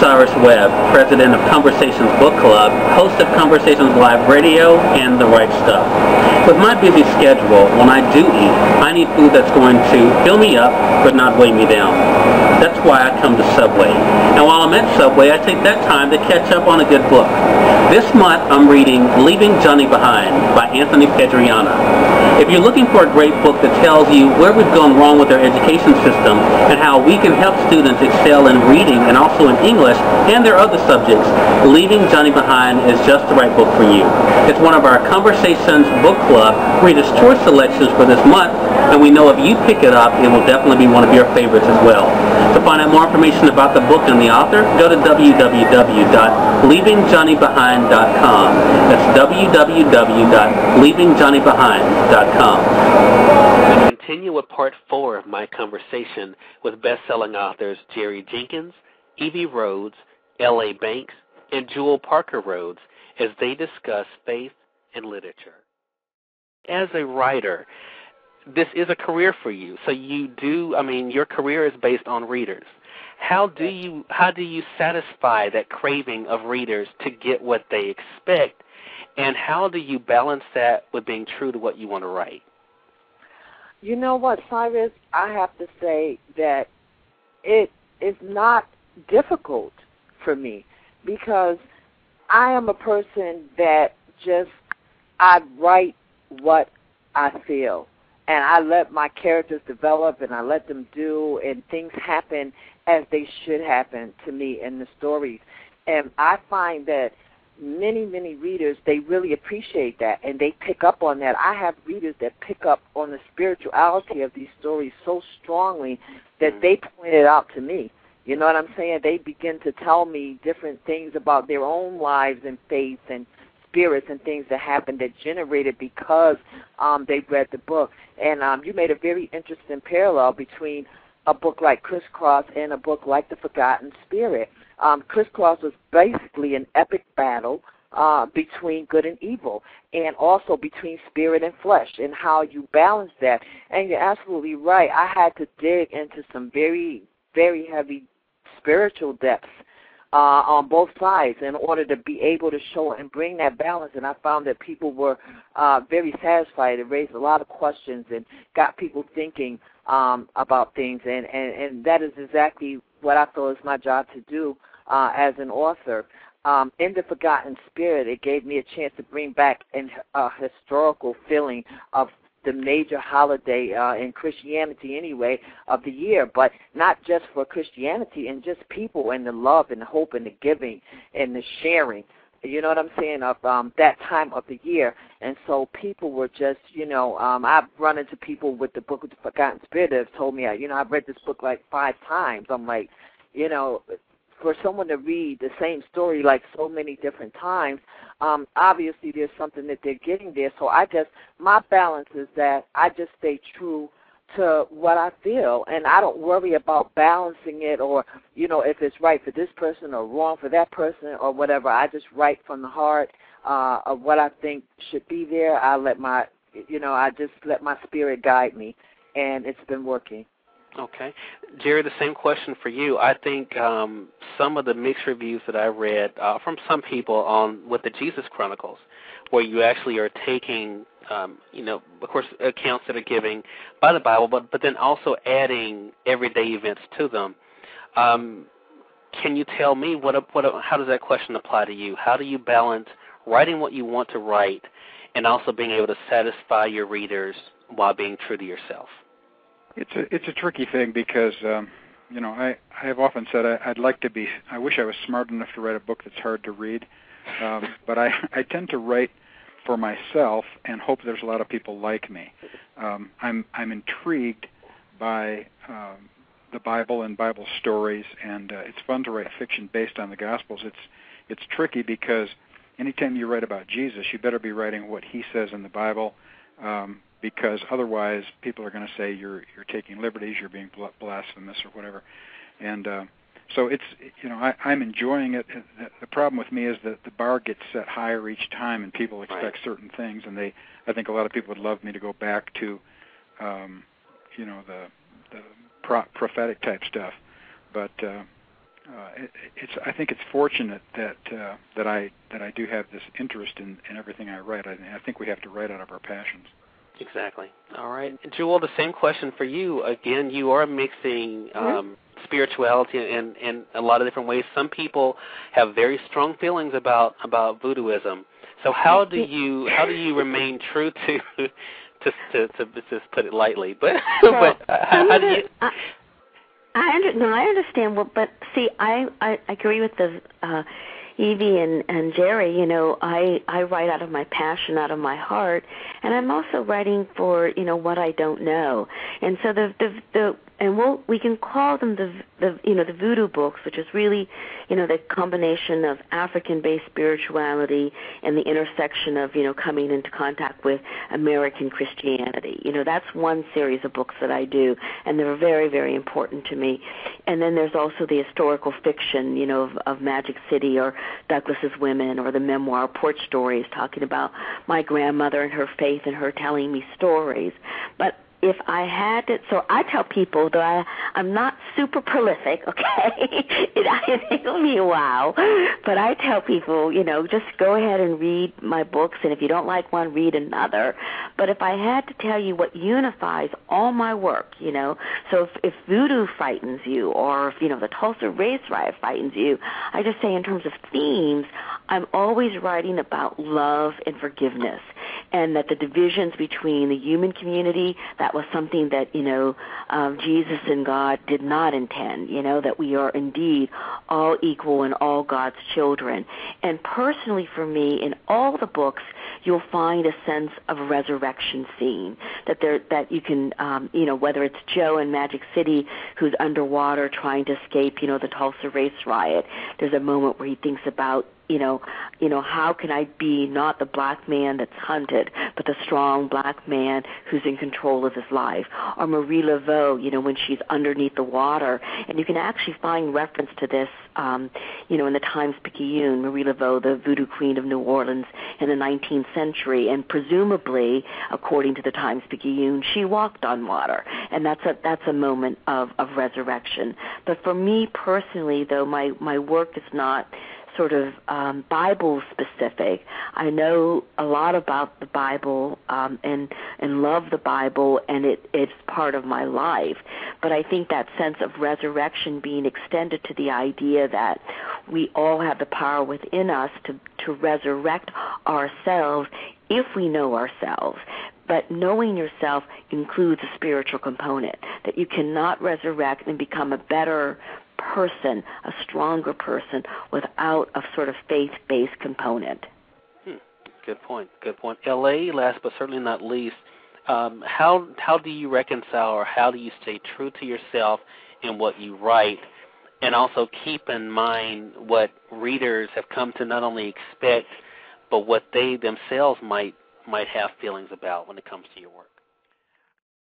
Cyrus Webb, president of Conversations Book Club, host of Conversations Live Radio, and The Right Stuff. With my busy schedule, when I do eat, I need food that's going to fill me up but not weigh me down. That's why I come to Subway. And while I'm at Subway, I take that time to catch up on a good book. This month, I'm reading Leaving Johnny Behind by Anthony Pedriana. If you're looking for a great book that tells you where we've gone wrong with our education system and how we can help students excel in reading and also in English and their other subjects, Leaving Johnny Behind is just the right book for you. It's one of our Conversations Book Club Reader's Choice selections for this month, and we know if you pick it up, it will definitely be one of your favorites as well. To find out more information about the book and the author, go to www.leavingjohnnybehind.com. That's www.leavingjohnnybehind.com. We continue with part 4 of my conversation with best-selling authors Jerry Jenkins, Evie Rhodes, L.A. Banks, and Jewell Parker Rhodes as they discuss faith and literature. As a writer, this is a career for you. So your career is based on readers. How do you satisfy that craving of readers to get what they expect, and how do you balance that with being true to what you want to write? You know what, Cyrus? I have to say that it is not difficult for me because I am a person that I write what I feel. And I let my characters develop, and I let them do, and things happen as they should happen to me in the stories. And I find that many, many readers, they really appreciate that, and they pick up on that. I have readers that pick up on the spirituality of these stories so strongly that they point it out to me. You know what I'm saying? They begin to tell me different things about their own lives and faith and spirits and things that happened that generated because they read the book. And you made a very interesting parallel between a book like Crisscross and a book like The Forgotten Spirit. Crisscross was basically an epic battle between good and evil, and also between spirit and flesh, and how you balance that. And you're absolutely right. I had to dig into some very, very heavy spiritual depths on both sides in order to be able to show and bring that balance. And I found that people were very satisfied. It raised a lot of questions and got people thinking about things. And that is exactly what I feel is my job to do as an author. In The Forgotten Spirit, it gave me a chance to bring back a historical feeling of the major holiday in Christianity anyway of the year, but not just for Christianity, and just people and the love and the hope and the giving and the sharing, you know what I'm saying, of that time of the year. And so people were just, I've run into people with the book of The Forgotten Spirit that have told me, I've read this book like 5 times. I'm like, for someone to read the same story like so many different times, obviously there's something that they're getting there. So my balance is that I just stay true to what I feel, and I don't worry about balancing it or, if it's right for this person or wrong for that person or whatever. I just write from the heart of what I think should be there. I just let my spirit guide me, and it's been working. Okay. Jerry, the same question for you. I think some of the mixed reviews that I read from some people with the Jesus Chronicles, where you actually are taking, of course, accounts that are given by the Bible, but then also adding everyday events to them. Can you tell me how does that question apply to you? How do you balance writing what you want to write and also being able to satisfy your readers while being true to yourself? It's a tricky thing because, I have often said I wish I was smart enough to write a book that's hard to read, but I tend to write for myself and hope there's a lot of people like me. I'm intrigued by the Bible and Bible stories, and it's fun to write fiction based on the Gospels. It's tricky because anytime you write about Jesus, you better be writing what he says in the Bible, because otherwise people are going to say you're taking liberties, you're being blasphemous or whatever. And so it's, I'm enjoying it. The problem with me is that the bar gets set higher each time, and people expect certain things, and I think a lot of people would love me to go back to, the prophetic type stuff. But I think it's fortunate that I do have this interest in everything I write. I think we have to write out of our passions. Exactly. All right. Jewell, the same question for you. Again, you are mixing spirituality in a lot of different ways. Some people have very strong feelings about voodooism. So how do you remain true to just put it lightly? But how do you? I understand. Well, but see, I agree with the Evie and Jerry. You know, I write out of my passion, out of my heart, and I'm also writing for what I don't know. And so we can call them the voodoo books, which is really the combination of African-based spirituality and the intersection of coming into contact with American Christianity. That's one series of books that I do, and they're very, very important to me. And then there's also the historical fiction, of Magic City or Douglas's Women, or the memoir Porch Stories, talking about my grandmother and her faith and her telling me stories. But if I had to, so I tell people that I'm not super prolific, okay? It took me a while, but I tell people, just go ahead and read my books, and if you don't like one, read another. But if I had to tell you what unifies all my work, so if voodoo frightens you, or if, the Tulsa race riot frightens you, I just say in terms of themes, I'm always writing about love and forgiveness, and that the divisions between the human community, that was something that, Jesus and God did not intend, that we are indeed all equal and all God's children. And personally for me, in all the books, you'll find a sense of a resurrection scene, that you can, whether it's Joe in Magic City who's underwater trying to escape, the Tulsa race riot, there's a moment where he thinks about, how can I be not the black man that's hunted, but the strong black man who's in control of his life? Or Marie Laveau, when she's underneath the water. And you can actually find reference to this, in the Times-Picayune, Marie Laveau, the voodoo queen of New Orleans in the 19th century. And presumably, according to the Times-Picayune, she walked on water. And that's a moment of resurrection. But for me personally, though, my work is not sort of Bible specific. I know a lot about the Bible and love the Bible, and it's part of my life. But I think that sense of resurrection being extended to the idea that we all have the power within us to resurrect ourselves if we know ourselves. But knowing yourself includes a spiritual component, that you cannot resurrect and become a better person, a stronger person, without a sort of faith-based component. Good point. L.A., last but certainly not least, how do you reconcile, or how do you stay true to yourself in what you write, and also keep in mind what readers have come to not only expect, but what they themselves might have feelings about when it comes to your work?